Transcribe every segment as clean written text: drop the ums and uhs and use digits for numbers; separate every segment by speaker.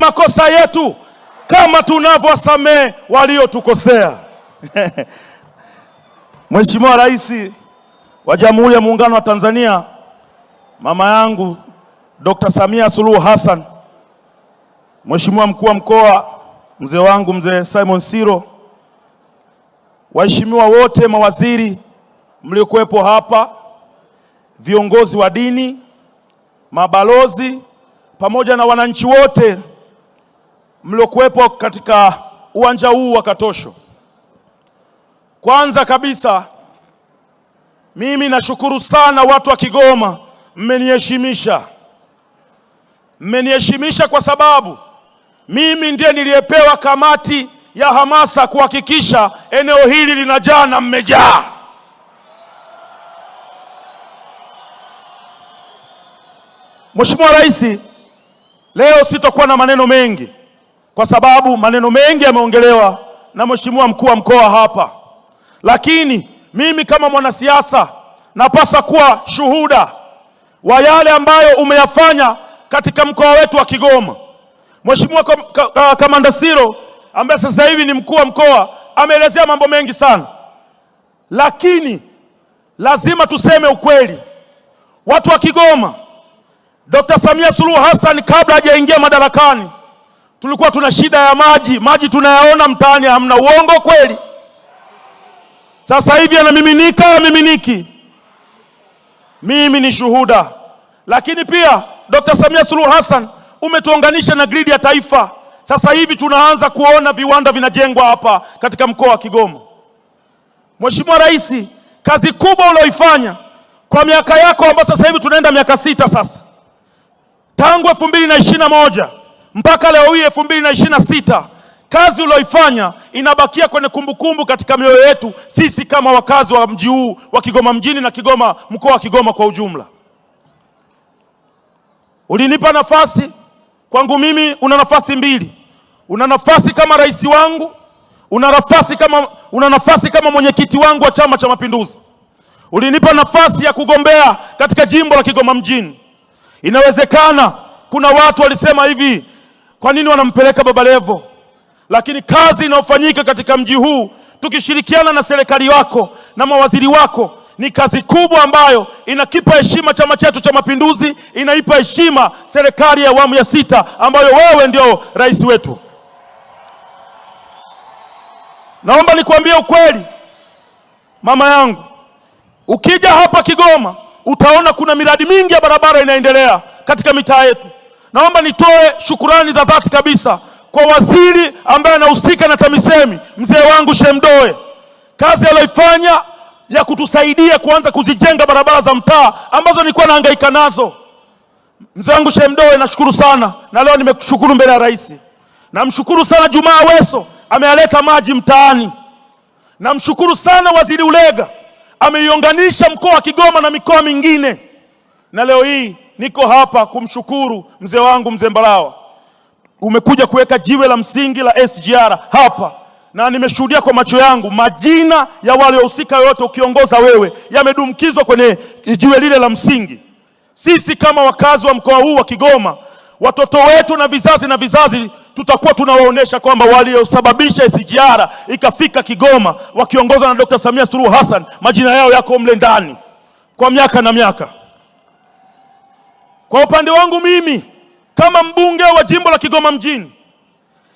Speaker 1: makosa yetu kama tunavyowasamehe waliotukosea. Mheshimiwa Rais wa Jamhuri ya Muungano wa Tanzania, mama yangu Dr. Samia Suluhu Hassan, Mheshimiwa Mkuu wa Mkoa, mzee wangu mzee Simon Siro, waheshimiwa wote, mawaziri mliokuwepo hapa, viongozi wa dini, mabalozi, pamoja na wananchi wote mliokuwepo katika uwanja huu wa Katosho. Kwanza kabisa, mimi nashukuru sana watu wa Kigoma, mmeniheshimisha. Mmeniheshimisha kwa sababu mimi ndiye niliyepewa kamati ya hamasa kuhakikisha eneo hili linajaa na mmejaa. Mheshimiwa Rais, leo sitakuwa na maneno mengi kwa sababu maneno mengi yameongelewa na Mheshimiwa Mkuu wa Mkoa hapa. Lakini mimi kama mwanasiasa napaswa kuwa shuhuda wa yale ambayo umeyafanya katika mkoa wetu wa Kigoma. Mheshimiwa Kamanda Siro ambaye sasa hivi ni mkuu wa mkoa ameelezea mambo mengi sana, lakini lazima tuseme ukweli. Watu wa Kigoma, Dr. Samia Suluhu Hassan kabla hajaingia madarakani tulikuwa tuna shida ya maji. Maji tunayaona mtaani, hamna. Uongo kweli? Sasa hivi yanamiminika, yamiminiki. Mimi ni shuhuda. Lakini pia Dr. Samia Suluhu Hassan umetuunganisha na gridi ya taifa. Sasa hivi tunaanza kuona viwanda vinajengwa hapa katika mkoa wa Kigoma. Mheshimiwa Rais, kazi kubwa ulioifanya kwa miaka yako ambayo sasa hivi tunaenda miaka 6 sasa, tangu 2021 mpaka leo hii 2026, kazi ulioifanya inabakia kwenye kumbukumbu katika mioyo yetu sisi kama wakazi wa mji huu wa Kigoma mjini na Kigoma, mkoa wa Kigoma kwa ujumla. Ulinipa nafasi, kwangu mimi una nafasi mbili. Una nafasi kama rais wangu, una nafasi kama mwenyekiti wangu wa Chama cha Mapinduzi. Ulinipa nafasi ya kugombea katika jimbo la Kigoma mjini. Inawezekana kuna watu walisema hivi, kwa nini wanampeleka Baba Levo? Lakini kazi inayofanyika katika mji huu tukishirikiana na serikali yako na mawaziri wako ni kazi kubwa ambayo inakipa heshima chama chetu cha Mapinduzi, inaipa heshima serikali ya awamu ya 6 ambayo wewe ndio rais wetu. Naomba nikwambie ukweli, mama yangu, ukija hapa Kigoma utaona kuna miradi mingi ya barabara inaendelea katika mitaa yetu. Naomba nitoe shukurani za dhati kabisa kwa waziri ambaye anahusika na TAMISEMI, mzee wangu Shemdoe. Kazi aliyoifanya ya kutusaidia kuanza kuzijenga barabara za mtaa ambazo nilikuwa nahangaika nazo. Mzee wangu Shemdoe, nashukuru sana, na leo nimekushukuru mbele ya rais. Namshukuru sana Juma Aweso, amealeta maji mtaani. Namshukuru sana Waziri Ulega, ameiunganisha mkoa wa Kigoma na mikoa mingine. Na leo hii niko hapa kumshukuru mzee wangu mzee Mbarawa. Umekuja kuweka jiwe la msingi la SGR hapa, na nimeshuhudia kwa macho yangu majina ya wale wahusika yote ukiongoza wewe yamedumkizwa kwenye jiwe lile la msingi. Sisi kama wakazi wa mkoa huu wa Kigoma, watoto wetu na vizazi tutakuwa tunawaonesha kwamba waliosababisha SGR ikafika Kigoma wakiongozwa na Dr. Samia Suluhu Hassan majina yao yako mle ndani kwa miaka na miaka. Kwa upande wangu mimi kama mbunge wa jimbo la Kigoma mjini,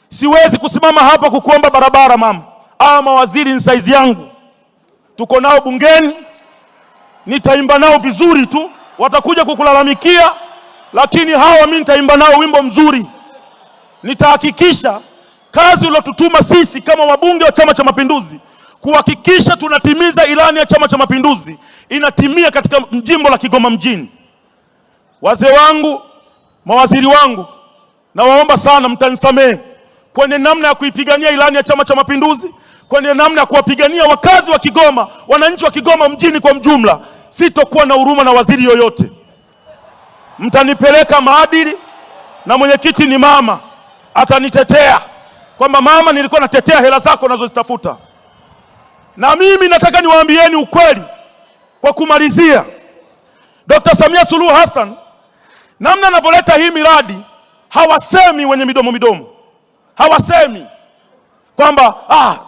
Speaker 1: siwezi kusimama hapa kukuomba barabara mama. Mawaziri ni saizi yangu, tuko nao bungeni, nitaimba nao vizuri tu, watakuja kukulalamikia, lakini hawa mimi nitaimba nao wimbo mzuri. Nitahakikisha kazi uliyotutuma sisi kama wabunge wa Chama cha Mapinduzi kuhakikisha tunatimiza ilani ya Chama cha Mapinduzi inatimia katika jimbo la Kigoma mjini. Wazee wangu, mawaziri wangu, nawaomba sana mtanisamehe kwenye namna ya kuipigania ilani ya Chama cha Mapinduzi, kwenye namna ya kuwapigania wakazi wa Kigoma, wananchi wa Kigoma mjini kwa mjumla. Sitokuwa na huruma na waziri yoyote. Mtanipeleka maadili, na mwenyekiti ni mama, atanitetea kwamba mama, nilikuwa natetea hela zako unazozitafuta. Na mimi nataka niwaambieni ukweli kwa kumalizia. Dr. Samia Suluhu Hassan namna anavyoleta hii miradi hawasemi wenye midomo, hawasemi kwamba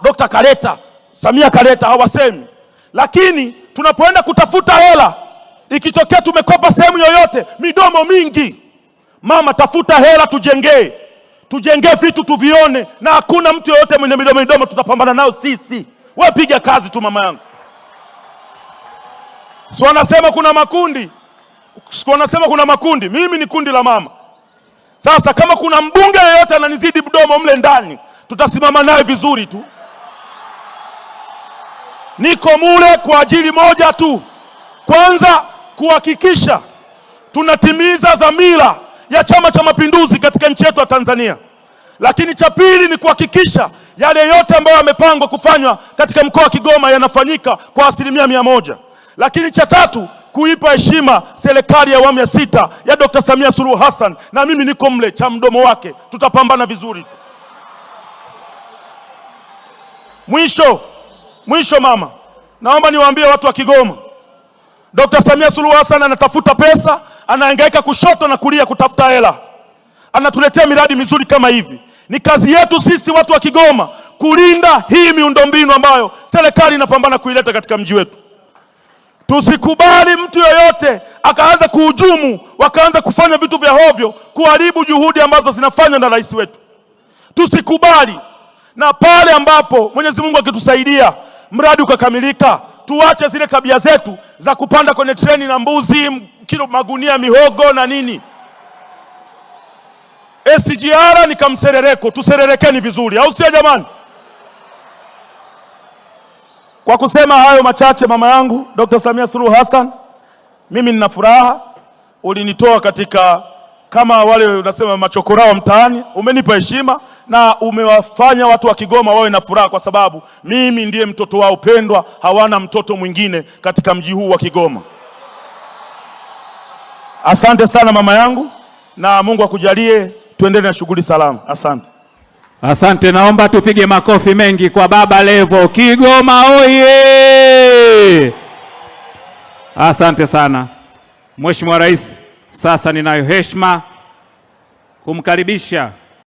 Speaker 1: Dr. kaleta, Samia kaleta, hawasemi. Lakini tunapoenda kutafuta hela, ikitokea tumekopa sehemu yoyote, midomo mingi. Mama, tafuta hela, tujengee vitu tuvione, na hakuna mtu yoyote mwenye midomo tutapambana nao sisi. Wewe piga kazi tu mama yangu. Si wanasema kuna makundi, mimi ni kundi la mama. Sasa kama kuna mbunge yeyote ananizidi mdomo mle ndani, tutasimama naye vizuri tu. Niko mule kwa ajili moja tu, kwanza kuhakikisha tunatimiza dhamira ya Chama cha Mapinduzi katika nchi yetu ya Tanzania. Lakini cha pili ni kuhakikisha yale yote ambayo yamepangwa kufanywa katika mkoa wa Kigoma yanafanyika kwa 100%. Lakini cha tatu, kuipa heshima serikali ya awamu ya 6 ya Dr. Samia Suluhu Hassan, na mimi niko mle cha mdomo wake, tutapambana vizuri tu. Mwisho mama, naomba niwaambie watu wa Kigoma, Dr. Samia Suluhu Hassan anatafuta pesa, anahangaika kushoto na kulia kutafuta hela, anatuletea miradi mizuri kama hivi. Ni kazi yetu sisi watu wa Kigoma kulinda hii miundombinu ambayo serikali inapambana kuileta katika mji wetu. Tusikubali mtu yoyote akaanza kuhujumu, wakaanza kufanya vitu vya hovyo, kuharibu juhudi ambazo zinafanywa na rais wetu. Tusikubali. Na pale ambapo Mwenyezi Mungu akitusaidia mradi ukakamilika, tuache zile tabia zetu za kupanda kwenye treni na mbuzi, kilo magunia mihogo na nini. SGR ni kamserereko, tusererekeni vizuri, au sio jamani? Kwa kusema hayo machache, mama yangu Dr. Samia Suluhu Hassan, mimi nina furaha. Ulinitoa katika kama wale unasema machokorao mtaani, umenipa heshima na umewafanya watu wa Kigoma wawe na furaha, kwa sababu mimi ndiye mtoto wao pendwa, hawana mtoto mwingine katika mji huu wa Kigoma. Asante sana mama yangu, na Mungu akujalie tuendelee na shughuli salama. Asante.
Speaker 2: Asante, naomba tupige makofi mengi kwa Baba Levo. Kigoma oye! Asante sana Mheshimiwa Rais. Sasa ninayo heshima kumkaribisha.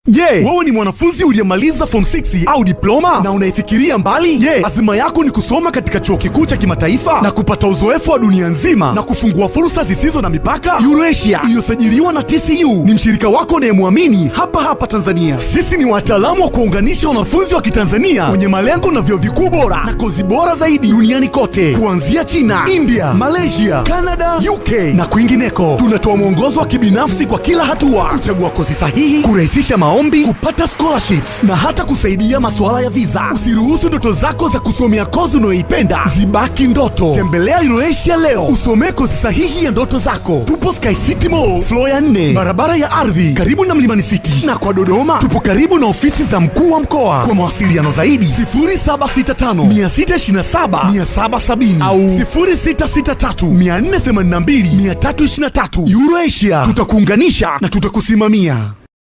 Speaker 3: Je, wewe ni mwanafunzi uliyemaliza form 6 au diploma na unaifikiria mbali? Je, azima yako ni kusoma katika chuo kikuu cha kimataifa na kupata uzoefu wa dunia nzima na kufungua fursa zisizo na mipaka? Eurasia iliyosajiliwa na TCU ni mshirika wako unayemwamini hapa Tanzania. Sisi ni wataalamu wa kuunganisha wanafunzi wa Kitanzania wenye malengo na vyuo vikuu bora na kozi bora zaidi duniani kote, kuanzia China, India, Malaysia, Canada, UK na kwingineko. Tunatoa mwongozo wa kibinafsi kwa kila hatua, kuchagua kozi sahihi, kurahisisha maombi, kupata scholarships na hata kusaidia masuala ya visa. Usiruhusu ndoto zako za kusomea kozi unayoipenda zibaki ndoto. Tembelea Eurasia leo, usomee kozi sahihi ya ndoto zako. Tupo Sky City Mall, floor ya 4, barabara ya ardhi, karibu na Mlimani City. Na kwa Dodoma tupo karibu na ofisi za mkuu wa mkoa. Kwa mawasiliano zaidi 0765627770 au 0663482323. Eurasia, tutakuunganisha na tutakusimamia.